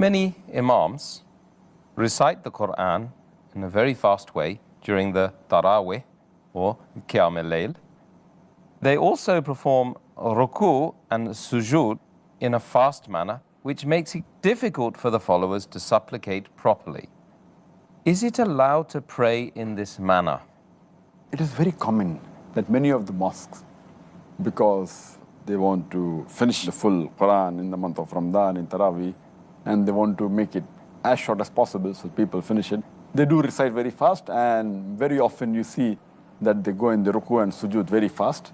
Many imams recite the Quran in a very fast way during the Taraweeh or Qiyam al-Layl. They also perform ruku and sujood in a fast manner, which makes it difficult for the followers to supplicate properly. Is it allowed to pray in this manner? It is very common that many of the mosques, because they want to finish the full Quran in the month of Ramadan, in Taraweeh, and they want to make it as short as possible so people finish it, they do recite very fast, and very often you see that they go in the ruku and sujood very fast.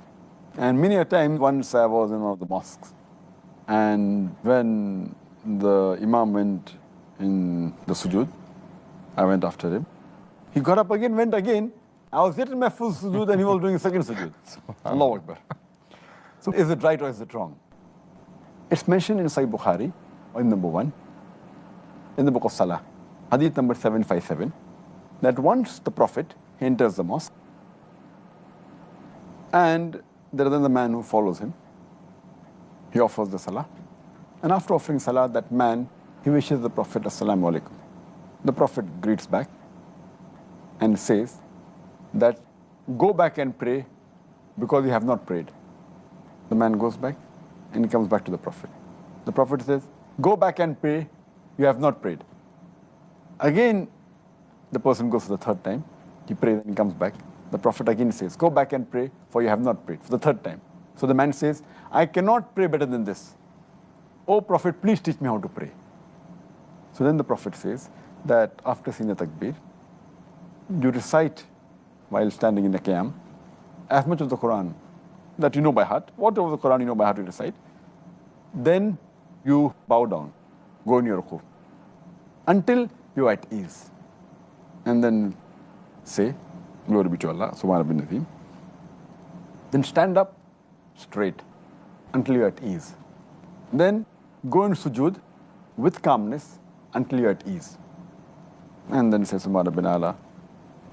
And many a time, once I was in one of the mosques, and when the imam went in the sujood, I went after him. He got up again, went again. I was yet in my full sujood and he was doing a second sujood. Allahu Akbar. So is it right or is it wrong? It's mentioned in Sahih Bukhari, in number 1, in the book of Salah, hadith number 757, that once the Prophet enters the mosque, and there is another man who follows him. He offers the Salah. And after offering Salah, that man, he wishes the Prophet, Assalamu alaikum. The Prophet greets back and says that, go back and pray because you have not prayed. The man goes back and he comes back to the Prophet. The Prophet says, go back and pray, you have not prayed. Again, the person goes for the third time. He prays and he comes back. The Prophet again says, go back and pray, for you have not prayed, for the third time. So the man says, I cannot pray better than this. Oh Prophet, please teach me how to pray. So then the Prophet says that after saying the takbir, you recite while standing in the qiyam as much of the Quran that you know by heart, whatever the Quran you know by heart you recite. Then you bow down, go in your ruku, until you're at ease. And then say, glory be to Allah, Subhanahu bin Nazim. Then stand up straight until you're at ease. Then go in sujood with calmness until you're at ease. And then say, Subhanahu bin Allah,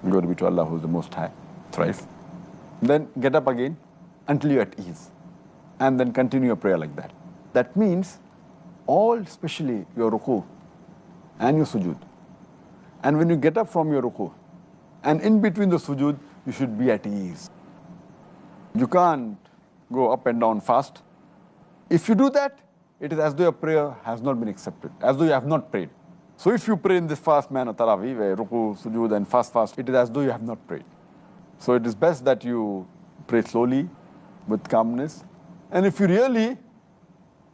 glory be to Allah who is the Most High, thrice. Then get up again until you're at ease. And then continue your prayer like that. That means all, especially your ruku and your sujood. And when you get up from your ruku, and in between the sujood, you should be at ease. You can't go up and down fast. If you do that, it is as though your prayer has not been accepted, as though you have not prayed. So if you pray in this fast manner, Taraweeh, where ruku, sujood, and fast, it is as though you have not prayed. So it is best that you pray slowly, with calmness. And if you really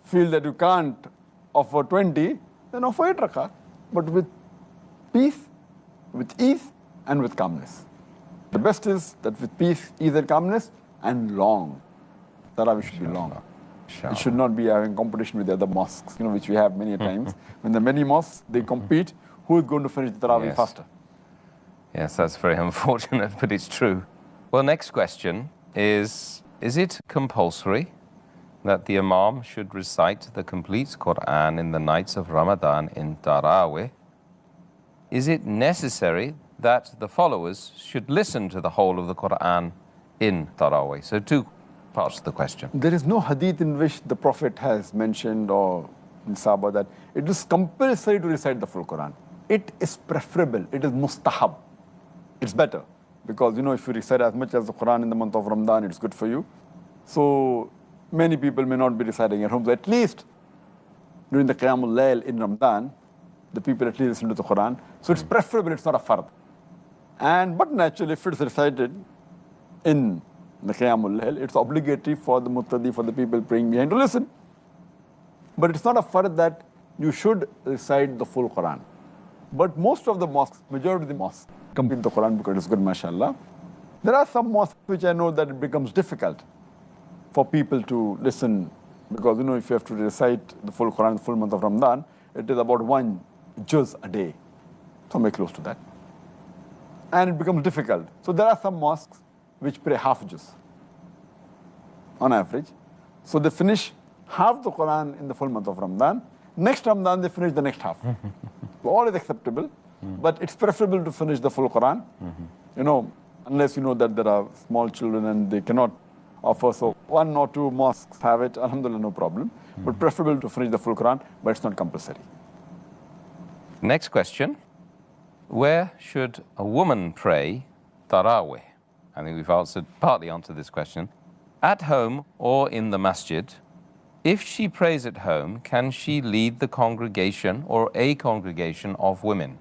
feel that you can't offer 20, then offer 8 rakat, but with peace, with ease, and with calmness. The best is that with peace, ease, and calmness, and long. Taraweeh should be long. It should not be having competition with the other mosques, which we have many times. When the many mosques, they compete, who is going to finish the Taraweeh faster? Yes, that's very unfortunate, but it's true. Well, next question is it compulsory that the Imam should recite the complete Quran in the nights of Ramadan in Taraweeh? Is it necessary that the followers should listen to the whole of the Quran in Taraweeh? So 2 parts to the question. There is no hadith in which the Prophet has mentioned or in Sahaba that it is compulsory to recite the full Quran. It is preferable, it is mustahab. It's better because if you recite as much as the Quran in the month of Ramadan, it's good for you. So many people may not be reciting at home. So at least during the Qiyam al-Layl in Ramadan, the people at least listen to the Quran. So it's preferable, it's not a fard. But naturally, if it's recited in the Qiyam al-Layl, it's obligatory for the muqtadi, for the people praying behind to listen. But it's not a fard that you should recite the full Quran. But most of the mosques, majority of the mosques, complete the Quran because it's good, mashallah. There are some mosques which I know that it becomes difficult for people to listen because, if you have to recite the full Quran, the full month of Ramadan, it is about 1 juz a day, somewhere close to that. And it becomes difficult. So there are some mosques which pray half juz on average. So they finish half the Quran in the full month of Ramadan. Next Ramadan, they finish the next half. All is acceptable, but it's preferable to finish the full Quran, unless you know that there are small children and they cannot offer. So 1 or 2 mosques have it, alhamdulillah, no problem. But preferable to finish the full Quran, but it's not compulsory. Next question. Where should a woman pray Taraweeh? I think we've partly answered this question. At home or in the masjid? If she prays at home, can she lead the congregation or a congregation of women?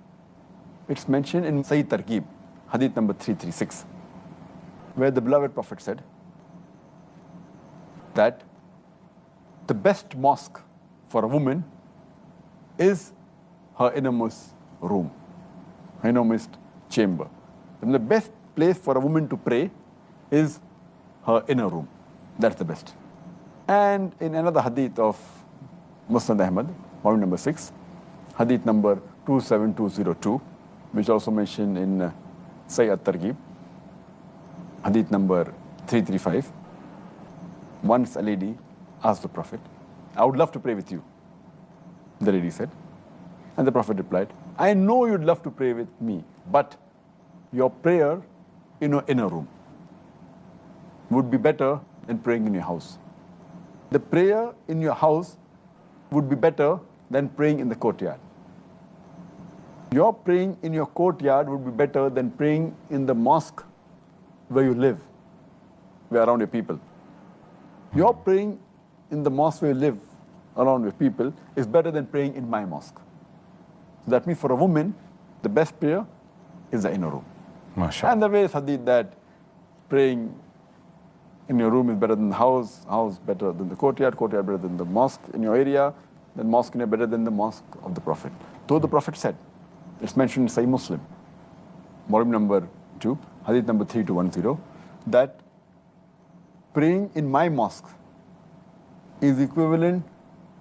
It's mentioned in Sahih Targhib, hadith number 336, where the beloved Prophet said that the best mosque for a woman is her innermost room, her innermost chamber. And the best place for a woman to pray is her inner room. That's the best. And in another hadith of Musnad Ahmad, volume number 6, hadith number 27202, which also mentioned in Sahih Targhib, hadith number 335, once a lady asked the Prophet, I would love to pray with you. The lady said. And the Prophet replied, I know you'd love to pray with me, but your prayer in your inner room would be better than praying in your house. The prayer in your house would be better than praying in the courtyard. Your praying in your courtyard would be better than praying in the mosque where you live, where around your people. Your praying in the mosque where you live, around your people, is better than praying in my mosque. So that means for a woman, the best prayer is the inner room. MashaAllah. And the way is hadith that praying in your room is better than the house better than the courtyard better than the mosque in your area, then mosque in your better than the mosque of the Prophet. Though the Prophet said, it's mentioned in Sahih Muslim, volume number 2, hadith number 3210, that praying in my mosque is equivalent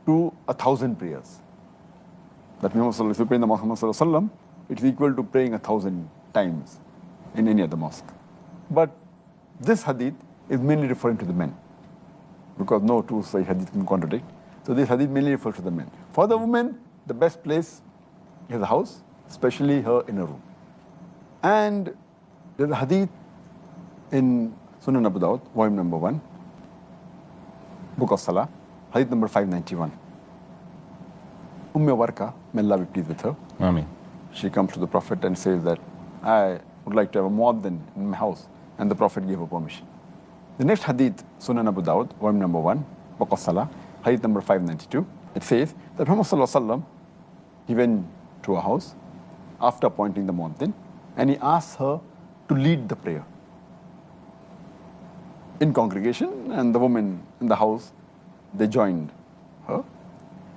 to 1,000 prayers. That means if you pray in the mosque of Muhammad, it's equal to praying 1,000 times in any other mosque. But this hadith is mainly referring to the men, because no two Sahih hadith can contradict. So this hadith mainly refers to the men. For the women, the best place is the house, especially her inner room. And there's a hadith in Sunan Abu Dawud, volume number 1, book of Salah, hadith number 591. Warqa, may Allah be pleased with her. Ameen. She comes to the Prophet and says that I would like to have a muaddin in my house, and the Prophet gave her permission. The next hadith, Sunan Abu Dawud, volume number 1, book of Salah, hadith number 592, it says that Muhammad Sallallahu Alaihi Wasallam, he went to a house after appointing the muaddin, and he asked her to lead the prayer in congregation, and the women in the house, they joined her.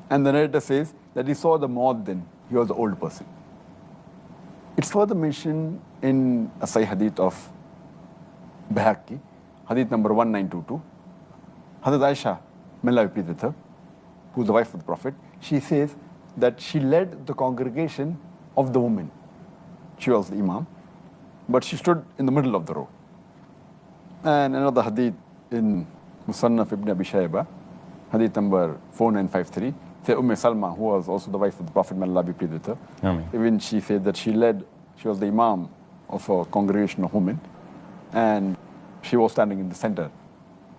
And the narrator says that he saw the muaddin, he was an old person. It's further mentioned in a Sahih hadith of Bayhaqi, hadith number 1922. Hazrat Aisha, may Allah be pleased with her, who's the wife of the Prophet, she says that she led the congregation of the women. She was the imam, but she stood in the middle of the row. And another hadith in Musannaf ibn Abi Shayba, hadith number 4953, say Salma, who was also the wife of the Prophet, may Allah be pleased with her. Ameen. Even she said that she was the imam of a congregation of women, and she was standing in the center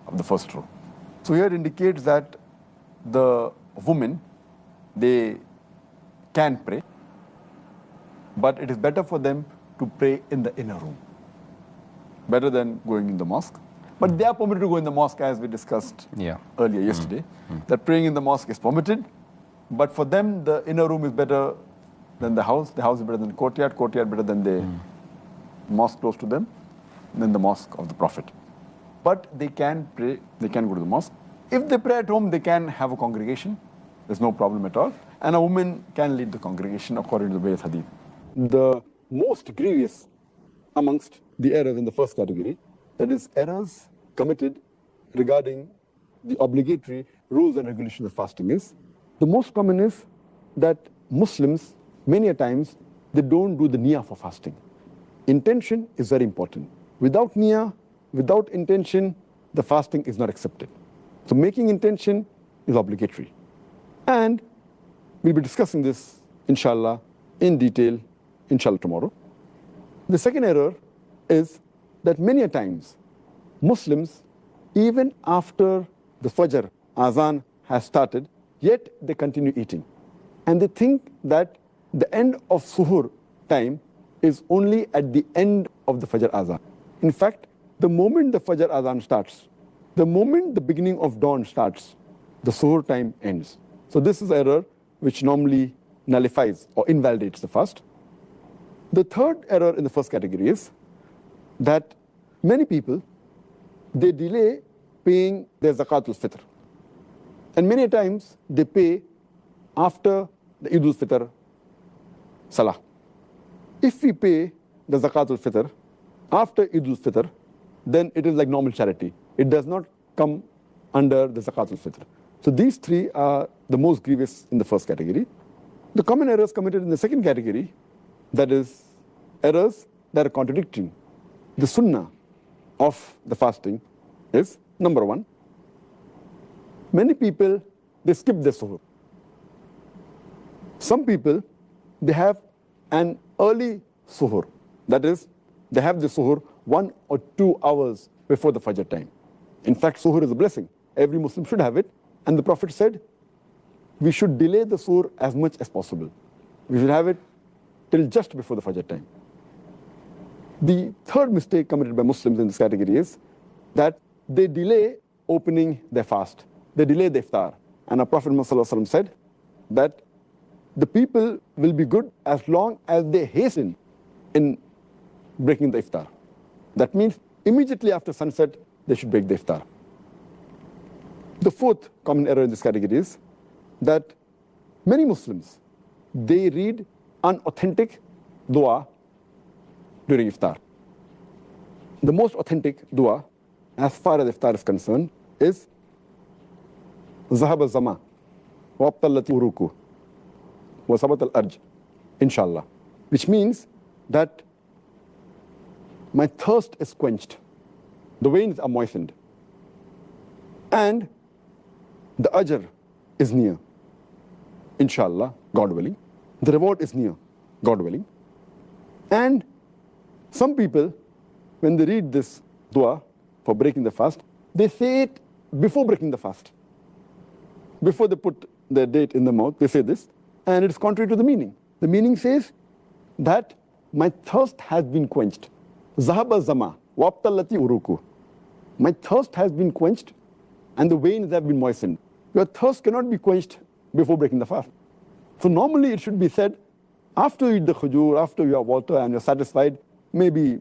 of the first row. So here it indicates that the women, they can pray, but it is better for them to pray in the inner room, better than going in the mosque. But they are permitted to go in the mosque, as we discussed earlier yesterday, that praying in the mosque is permitted, but for them the inner room is better than the house is better than the courtyard better than the mosque close to them, than the mosque of the Prophet. But they can pray, they can go to the mosque. If they pray at home, they can have a congregation, there's no problem at all, and a woman can lead the congregation according to the various hadith. The most grievous amongst the errors in the first category, that is errors committed regarding the obligatory rules and regulations of fasting, is the most common is that Muslims, many a times, they don't do the niyyah for fasting. Intention is very important. Without niyyah, without intention, the fasting is not accepted. So making intention is obligatory. And we'll be discussing this, inshallah, in detail, inshallah, tomorrow. The second error is that many a times, Muslims, even after the Fajr Azan has started, yet they continue eating. And they think that the end of suhoor time is only at the end of the Fajr Azan. In fact, the moment the Fajr Azan starts, the moment the beginning of dawn starts, the suhoor time ends. So this is error which normally nullifies or invalidates the fast. The third error in the first category is that many people, they delay paying their zakatul fitr. And many times they pay after the Eid al-Fitr salah. If we pay the zakatul fitr after Eid al-Fitr, then it is like normal charity. It does not come under the zakatul fitr. So these three are the most grievous in the first category. The common errors committed in the second category, that is errors that are contradicting the sunnah of the fasting, is number one, many people, they skip their suhoor. Some people, they have an early suhoor. That is, they have the suhoor 1 or 2 hours before the Fajr time. In fact, suhoor is a blessing. Every Muslim should have it. And the Prophet said, we should delay the suhoor as much as possible. We should have it till just before the Fajr time. The third mistake committed by Muslims in this category is that they delay opening their fast. They delay the iftar. And our Prophet ﷺ said that the people will be good as long as they hasten in breaking the iftar. That means immediately after sunset, they should break the iftar. The fourth common error in this category is that many Muslims, they read unauthentic dua during iftar. The most authentic dua, as far as iftar is concerned, is Zahab al-Zama, wa abtallat uruku, wa sabat al-arj, inshallah. Which means that my thirst is quenched, the veins are moistened, and the ajr is near, inshallah, God willing. The reward is near, God willing. And some people, when they read this dua for breaking the fast, they say it before breaking the fast. Before they put their date in the mouth, they say this, and it is contrary to the meaning. The meaning says that my thirst has been quenched. Zahaba zama, wabtallati uruku. My thirst has been quenched, and the veins have been moistened. Your thirst cannot be quenched before breaking the fast. So normally it should be said after you eat the khujur, after you have water and you're satisfied, maybe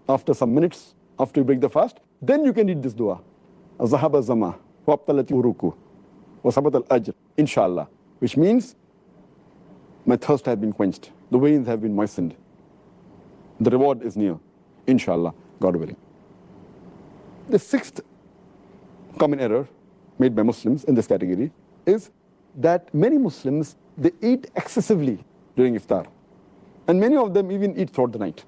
after some minutes, after you break the fast, then you can read this dua. Zahaba zama, wabtallati uruku, wa sabat al-ajr, inshallah. Which means, my thirst has been quenched. The veins have been moistened. The reward is near, inshallah, God willing. The sixth common error made by Muslims in this category is that many Muslims, they eat excessively during iftar. And many of them even eat throughout the night.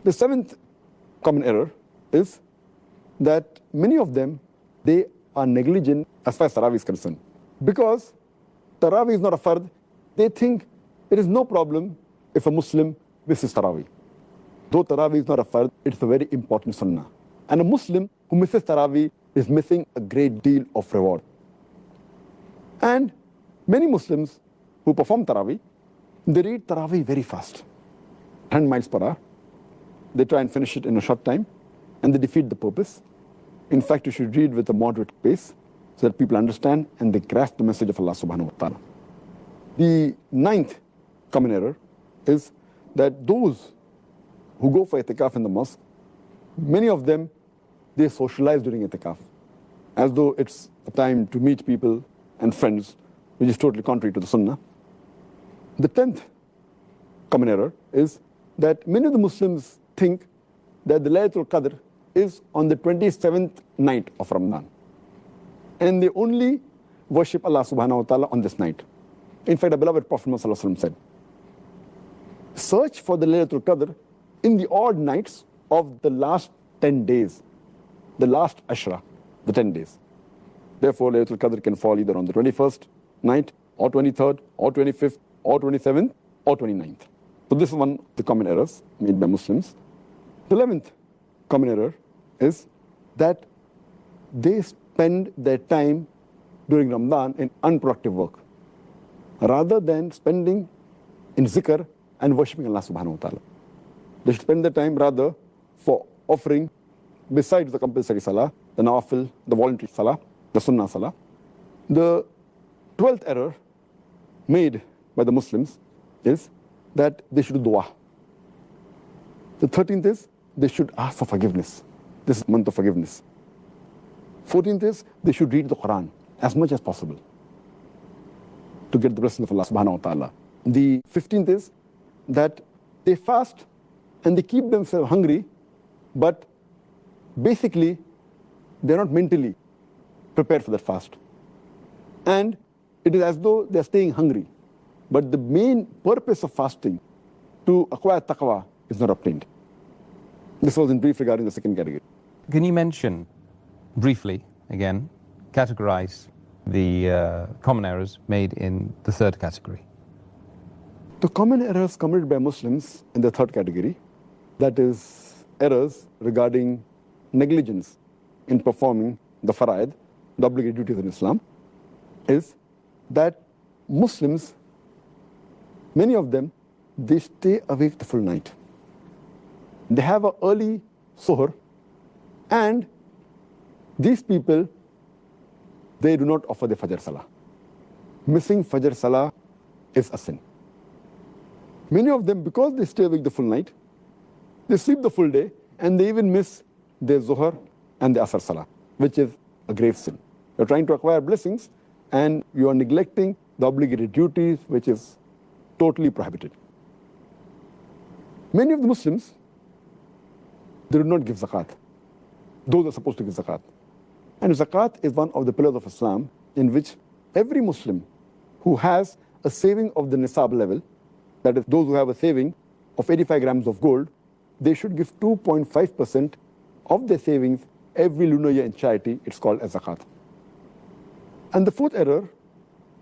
The seventh common error is that many of them, they are negligent as far as Taraweeh is concerned. Because Taraweeh is not a fard, they think it is no problem if a Muslim misses Taraweeh. Though Taraweeh is not a fard, it's a very important sunnah. And a Muslim who misses Taraweeh is missing a great deal of reward. And many Muslims who perform Taraweeh, they read Taraweeh very fast, 10 miles per hour. They try and finish it in a short time, and they defeat the purpose. In fact, you should read with a moderate pace so that people understand and they grasp the message of Allah subhanahu wa ta'ala. The ninth common error is that those who go for itikaf in the mosque, many of them, they socialize during itikaf, as though it's a time to meet people and friends, which is totally contrary to the sunnah. The 10th common error is that many of the Muslims think that the Laylatul Qadr is on the 27th night of Ramadan. And they only worship Allah subhanahu wa ta'ala on this night. In fact, the beloved Prophet ﷺ said, search for the Laylatul Qadr in the odd nights of the last 10 days, the last Ashra, the 10 days. Therefore, Laylatul Qadr can fall either on the 21st night, or 23rd, or 25th, or 27th, or 29th. So this is one of the common errors made by Muslims. The 11th common error is that they spend their time during Ramadan in unproductive work, rather than spending in zikr and worshipping Allah subhanahu wa ta'ala. They should spend their time rather for offering, besides the compulsory salah, the nawafil, the voluntary salah, the sunnah salah. The 12th error made by the Muslims is that they should do dua. The 13th is they should ask for forgiveness. This is the month of forgiveness. 14th is they should read the Quran as much as possible to get the blessing of Allah subhanahu wa ta'ala. The 15th is that they fast and they keep themselves hungry, but basically they're not mentally prepared for that fast. And it is as though they're staying hungry. But the main purpose of fasting, to acquire taqwa, is not obtained. This was in brief regarding the second category. Can you mention briefly, again, categorize the common errors made in the third category? The common errors committed by Muslims in the third category, that is errors regarding negligence in performing the fara'id, the obligatory duties in Islam, is that Muslims, many of them, they stay awake the full night. They have an early suhr, and these people, they do not offer the Fajr Salah. Missing Fajr Salah is a sin. Many of them, because they stay awake the full night, they sleep the full day, and they even miss their Zuhr and the Asr Salah, which is a grave sin. You're trying to acquire blessings, and you are neglecting the obligatory duties, which is totally prohibited. Many of the Muslims, they do not give zakat. Those are supposed to give zakat. And zakat is one of the pillars of Islam in which every Muslim who has a saving of the nisab level, that is, those who have a saving of 85 grams of gold, they should give 2.5% of their savings every lunar year in charity. It's called as zakat. And the fourth error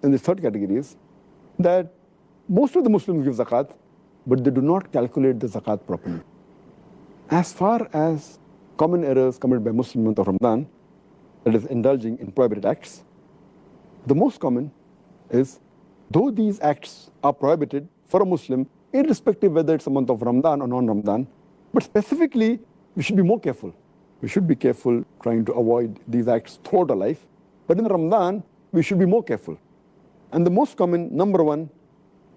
in the third category is that most of the Muslims give zakat, but they do not calculate the zakat properly. As far as common errors committed by Muslims in the month of Ramadan, that is indulging in prohibited acts, the most common is, though these acts are prohibited for a Muslim, irrespective whether it's a month of Ramadan or non-Ramadan, but specifically, we should be more careful. We should be careful trying to avoid these acts throughout our life. But in Ramadan, we should be more careful. And the most common, number one,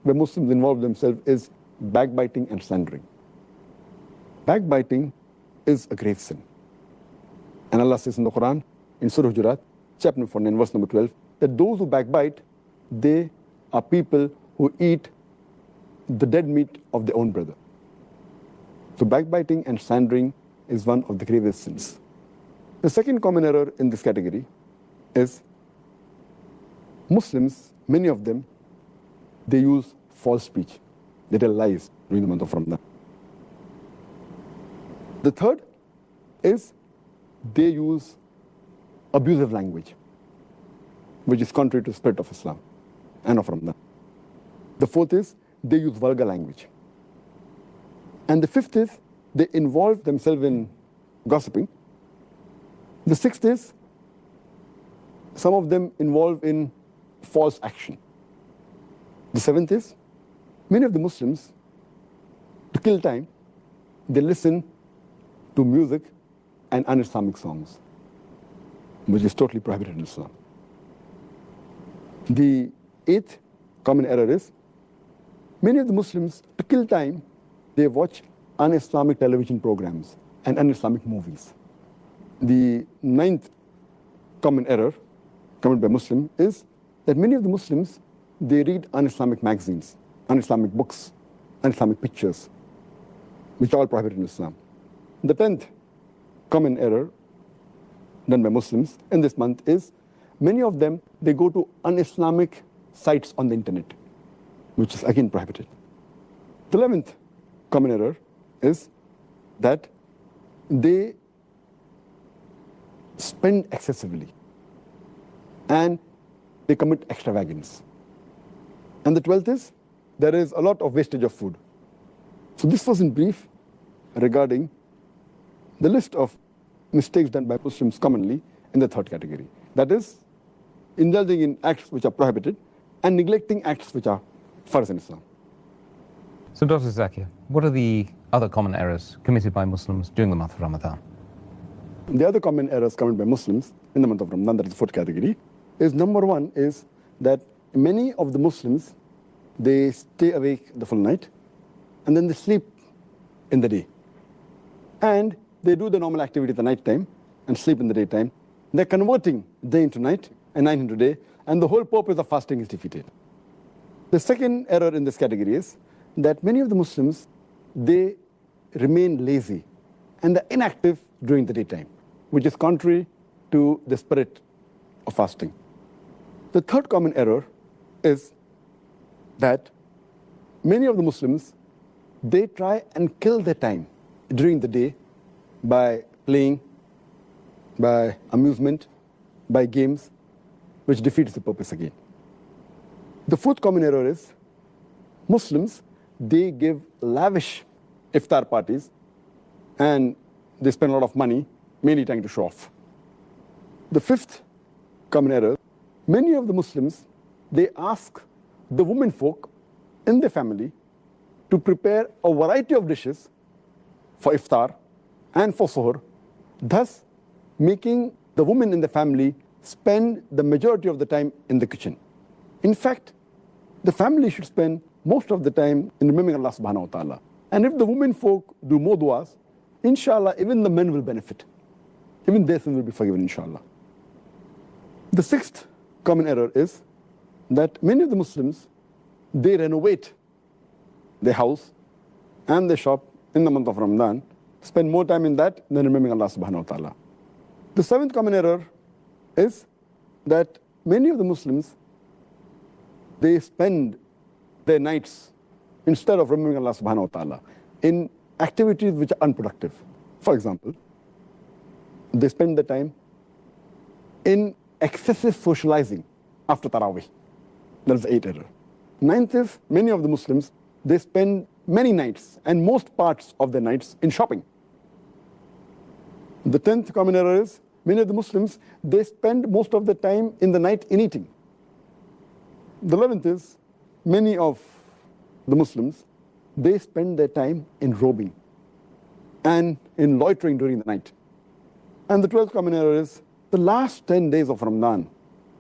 where Muslims involve themselves is backbiting and slandering. Backbiting is a grave sin. And Allah says in the Quran, in Surah Hujurat, chapter 49, verse number 12, that those who backbite, they are people who eat the dead meat of their own brother. So backbiting and slandering is one of the gravest sins. The second common error in this category is Muslims, many of them, they use false speech. They tell lies during the month of Ramadan. The third is they use abusive language, which is contrary to the spirit of Islam and of Ramadan. The fourth is they use vulgar language. And the fifth is they involve themselves in gossiping. The sixth is some of them involve in false action. The seventh is many of the Muslims, to kill time, they listen to music and un-Islamic songs, which is totally prohibited in Islam. The eighth common error is many of the Muslims, to kill time, they watch un-Islamic television programs and un-Islamic movies. The ninth common error committed by Muslims is that many of the Muslims, they read un-Islamic magazines, un-Islamic books, un-Islamic pictures, which are all prohibited in Islam. The 10th common error done by Muslims in this month is many of them, they go to un-Islamic sites on the internet, which is again prohibited. The 11th common error is that they spend excessively and they commit extravagance. And the 12th is there is a lot of wastage of food. So this was in brief regarding the list of mistakes done by Muslims commonly in the third category. That is, indulging in acts which are prohibited and neglecting acts which are farz in Islam. So, Dr. Zakir, what are the other common errors committed by Muslims during the month of Ramadan? The other common errors committed by Muslims in the month of Ramadan, that is the fourth category, is number one is that many of the Muslims, they stay awake the full night and then they sleep in the day. And they do the normal activity at the night time and sleep in the daytime. They're converting day into night and night into day, and the whole purpose of fasting is defeated. The second error in this category is that many of the Muslims, they remain lazy and they're inactive during the daytime, which is contrary to the spirit of fasting. The third common error is that many of the Muslims, they try and kill their time during the day by playing, by amusement, by games, which defeats the purpose again. The fourth common error is Muslims, they give lavish iftar parties and they spend a lot of money mainly trying to show off. The fifth common error, many of the Muslims, they ask the women folk in their family to prepare a variety of dishes for iftar and for suhoor, thus making the women in the family spend the majority of the time in the kitchen. In fact, the family should spend most of the time in remembering Allah subhanahu wa ta'ala. And if the women folk do more du'as, inshallah, even the men will benefit. Even their sin will be forgiven, inshallah. The sixth common error is that many of the Muslims, they renovate their house and their shop in the month of Ramadan, spend more time in that than remembering Allah subhanahu wa ta'ala. The seventh common error is that many of the Muslims, they spend their nights, instead of remembering Allah subhanahu wa ta'ala, in activities which are unproductive. For example, they spend the time in excessive socializing after Taraweeh. That is the eighth error. Ninth is, many of the Muslims, they spend many nights and most parts of their nights in shopping. The 10th common error is, many of the Muslims, they spend most of the time in the night in eating. The 11th is, many of the Muslims, they spend their time in robing and in loitering during the night. And the 12th common error is, the last 10 days of Ramadan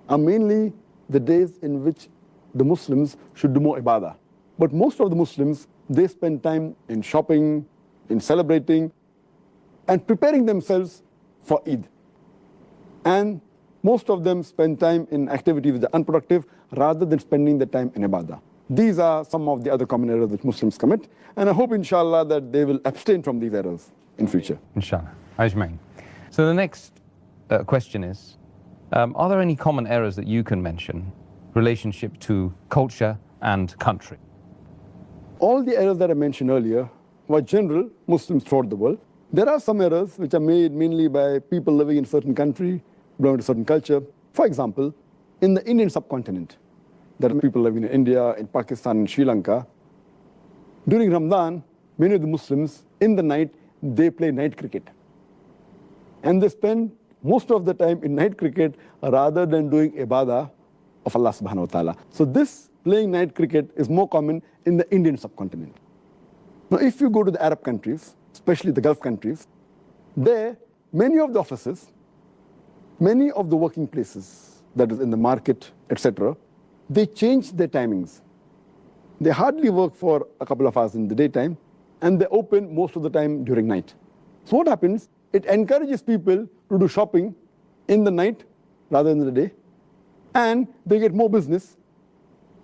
are mainly the days in which the Muslims should do more ibadah. But most of the Muslims, they spend time in shopping, in celebrating, and preparing themselves for Eid. And most of them spend time in activities that are unproductive rather than spending the time in ibadah. These are some of the other common errors which Muslims commit, and I hope, inshallah, that they will abstain from these errors in future. Inshallah. Ajmain. So the next question is, are there any common errors that you can mention relationship to culture and country? All the errors that I mentioned earlier were general Muslims throughout the world. There are some errors which are made mainly by people living in a certain country, belonging to a certain culture. For example, in the Indian subcontinent, there are people living in India, in Pakistan, in Sri Lanka. During Ramadan, many of the Muslims, in the night, they play night cricket. And they spend most of the time in night cricket rather than doing ibadah of Allah subhanahu wa ta'ala. So this playing night cricket is more common in the Indian subcontinent. Now, if you go to the Arab countries, especially the Gulf countries, there, many of the offices, many of the working places, that is in the market, etc., they change their timings. They hardly work for a couple of hours in the daytime, and they open most of the time during night. So what happens? It encourages people to do shopping in the night rather than in the day, and they get more business,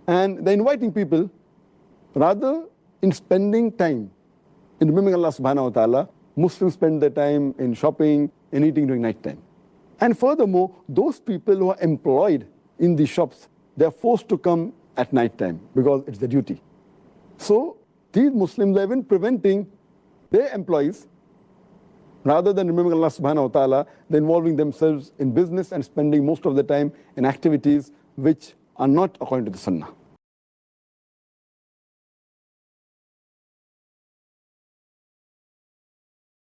and they're inviting people rather in spending time in remembering Allah subhanahu wa ta'ala. Muslims spend their time in shopping and eating during night time. And furthermore, those people who are employed in these shops, they're forced to come at night time because it's their duty. So these Muslims are even preventing their employees, rather than remembering Allah subhanahu wa ta'ala, they're involving themselves in business and spending most of the time in activities which are not according to the sunnah.